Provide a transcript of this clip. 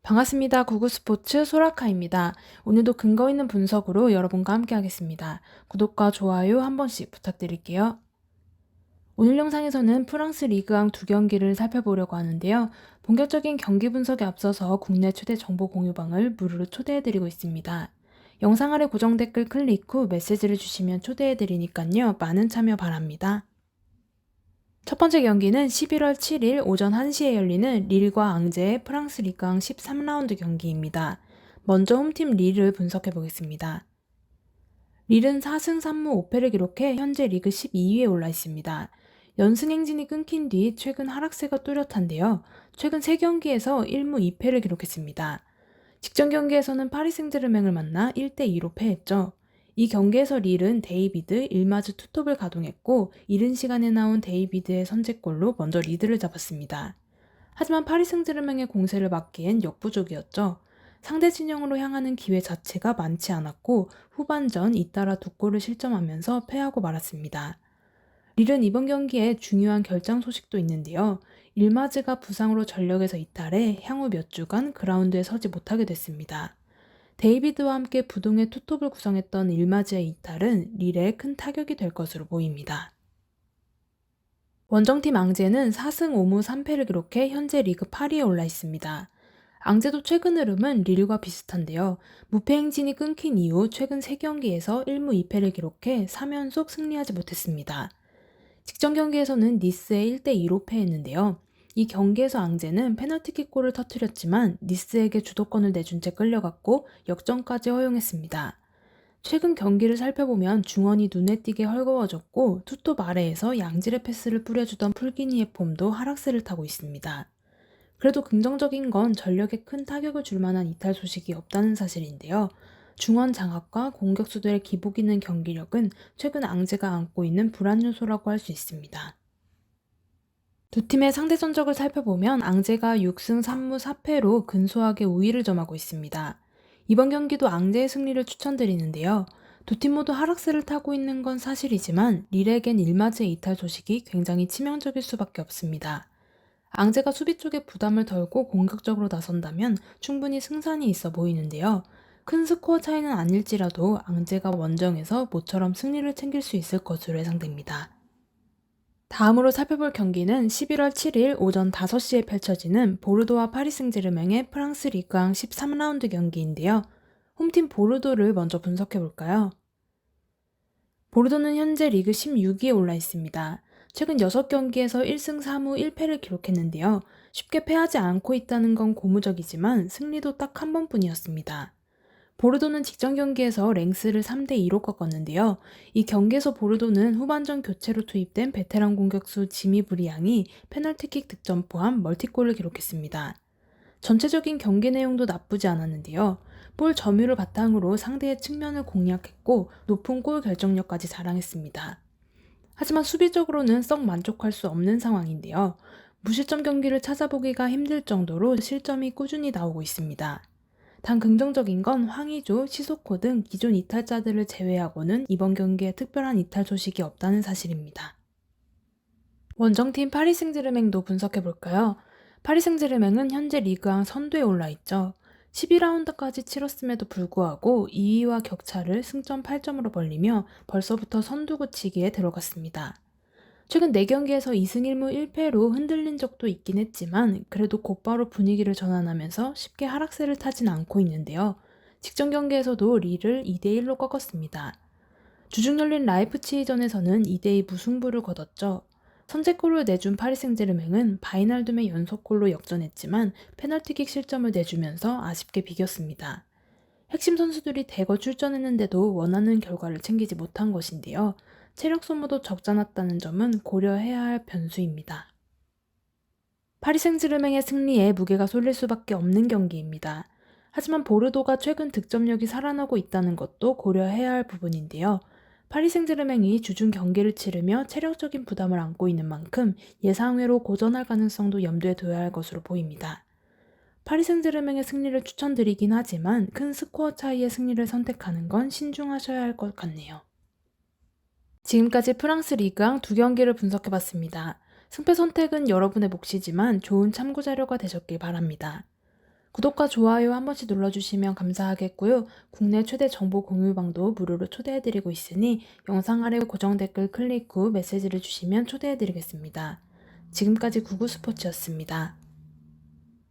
반갑습니다. 구구스포츠 소라카입니다. 오늘도 근거 있는 분석으로 여러분과 함께 하겠습니다. 구독과 좋아요 한 번씩 부탁드릴게요. 오늘 영상에서는 프랑스 리그앙 두 경기를 살펴보려고 하는데요. 본격적인 경기 분석에 앞서서 국내 최대 정보 공유방을 무료로 초대해드리고 있습니다. 영상 아래 고정 댓글 클릭 후 메시지를 주시면 초대해드리니까요. 많은 참여 바랍니다. 첫 번째 경기는 11월 7일 오전 1시에 열리는 릴과 앙제의 프랑스 리그앙 13라운드 경기입니다. 먼저 홈팀 릴을 분석해 보겠습니다. 릴은 4승 3무 5패를 기록해 현재 리그 12위에 올라 있습니다. 연승 행진이 끊긴 뒤 최근 하락세가 뚜렷한데요. 최근 3경기에서 1무 2패를 기록했습니다. 직전 경기에서는 파리 생제르맹을 만나 1대2로 패했죠. 이 경기에서 릴은 데이비드, 일마즈 투톱을 가동했고 이른 시간에 나온 데이비드의 선제골로 먼저 리드를 잡았습니다. 하지만 파리 생제르맹의 공세를 막기엔 역부족이었죠. 상대 진영으로 향하는 기회 자체가 많지 않았고 후반전 잇따라 2골을 실점하면서 패하고 말았습니다. 릴은 이번 경기에 중요한 결장 소식도 있는데요. 일마즈가 부상으로 전력에서 이탈해 향후 몇 주간 그라운드에 서지 못하게 됐습니다. 데이비드와 함께 부동의 투톱을 구성했던 일마즈의 이탈은 릴에 큰 타격이 될 것으로 보입니다. 원정팀 앙제는 4승 5무 3패를 기록해 현재 리그 8위에 올라 있습니다. 앙제도 최근 흐름은 릴과 비슷한데요. 무패 행진이 끊긴 이후 최근 3경기에서 1무 2패를 기록해 3연속 승리하지 못했습니다. 직전 경기에서는 니스에 1대2로 패했는데요. 이 경기에서 앙제는 페널티킥골을 터뜨렸지만 니스에게 주도권을 내준 채 끌려갔고 역전까지 허용했습니다. 최근 경기를 살펴보면 중원이 눈에 띄게 헐거워졌고 투톱 아래에서 양질의 패스를 뿌려주던 풀기니의 폼도 하락세를 타고 있습니다. 그래도 긍정적인 건 전력에 큰 타격을 줄 만한 이탈 소식이 없다는 사실인데요. 중원 장악과 공격수들의 기복 있는 경기력은 최근 앙제가 안고 있는 불안 요소라고 할 수 있습니다. 두 팀의 상대 전적을 살펴보면 앙제가 6승 3무 4패로 근소하게 우위를 점하고 있습니다. 이번 경기도 앙제의 승리를 추천드리는데요. 두 팀 모두 하락세를 타고 있는 건 사실이지만 릴에겐 일마즈의 이탈 소식이 굉장히 치명적일 수밖에 없습니다. 앙제가 수비 쪽에 부담을 덜고 공격적으로 나선다면 충분히 승산이 있어 보이는데요. 큰 스코어 차이는 아닐지라도 앙제가 원정에서 모처럼 승리를 챙길 수 있을 것으로 예상됩니다. 다음으로 살펴볼 경기는 11월 7일 오전 5시에 펼쳐지는 보르도와 파리 생제르맹의 프랑스 리그앙 13라운드 경기인데요. 홈팀 보르도를 먼저 분석해 볼까요? 보르도는 현재 리그 16위에 올라 있습니다. 최근 6경기에서 1승 4무 1패를 기록했는데요. 쉽게 패하지 않고 있다는 건 고무적이지만 승리도 딱 한 번뿐이었습니다. 보르도는 직전 경기에서 랭스를 3대2로 꺾었는데요. 이 경기에서 보르도는 후반전 교체로 투입된 베테랑 공격수 지미 브리앙이 페널티킥 득점 포함 멀티골을 기록했습니다. 전체적인 경기 내용도 나쁘지 않았는데요. 볼 점유를 바탕으로 상대의 측면을 공략했고 높은 골 결정력까지 자랑했습니다. 하지만 수비적으로는 썩 만족할 수 없는 상황인데요. 무실점 경기를 찾아보기가 힘들 정도로 실점이 꾸준히 나오고 있습니다. 단 긍정적인 건 황의조, 시소코 등 기존 이탈자들을 제외하고는 이번 경기에 특별한 이탈 소식이 없다는 사실입니다. 원정팀 파리 생제르맹도 분석해볼까요? 파리 생제르맹은 현재 리그앙 선두에 올라 있죠. 12라운드까지 치렀음에도 불구하고 2위와 격차를 승점 8점으로 벌리며 벌써부터 선두 굳히기에 들어갔습니다. 최근 4경기에서 2승 1무 1패로 흔들린 적도 있긴 했지만 그래도 곧바로 분위기를 전환하면서 쉽게 하락세를 타진 않고 있는데요. 직전 경기에서도 릴을 2대1로 꺾었습니다. 주중 열린 라이프치히전에서는 2대2 무승부를 거뒀죠. 선제골을 내준 파리 생제르맹은 바이날둠의 연속골로 역전했지만 페널티킥 실점을 내주면서 아쉽게 비겼습니다. 핵심 선수들이 대거 출전했는데도 원하는 결과를 챙기지 못한 것인데요. 체력 소모도 적잖았다는 점은 고려해야 할 변수입니다. 파리 생제르맹의 승리에 무게가 쏠릴 수밖에 없는 경기입니다. 하지만 보르도가 최근 득점력이 살아나고 있다는 것도 고려해야 할 부분인데요. 파리 생제르맹이 주중 경기를 치르며 체력적인 부담을 안고 있는 만큼 예상외로 고전할 가능성도 염두에 둬야 할 것으로 보입니다. 파리 생제르맹의 승리를 추천드리긴 하지만 큰 스코어 차이의 승리를 선택하는 건 신중하셔야 할 것 같네요. 지금까지 프랑스 리그앙 두 경기를 분석해봤습니다. 승패 선택은 여러분의 몫이지만 좋은 참고 자료가 되셨길 바랍니다. 구독과 좋아요 한 번씩 눌러주시면 감사하겠고요. 국내 최대 정보 공유방도 무료로 초대해드리고 있으니 영상 아래 고정 댓글 클릭 후 메시지를 주시면 초대해드리겠습니다. 지금까지 구구스포츠였습니다.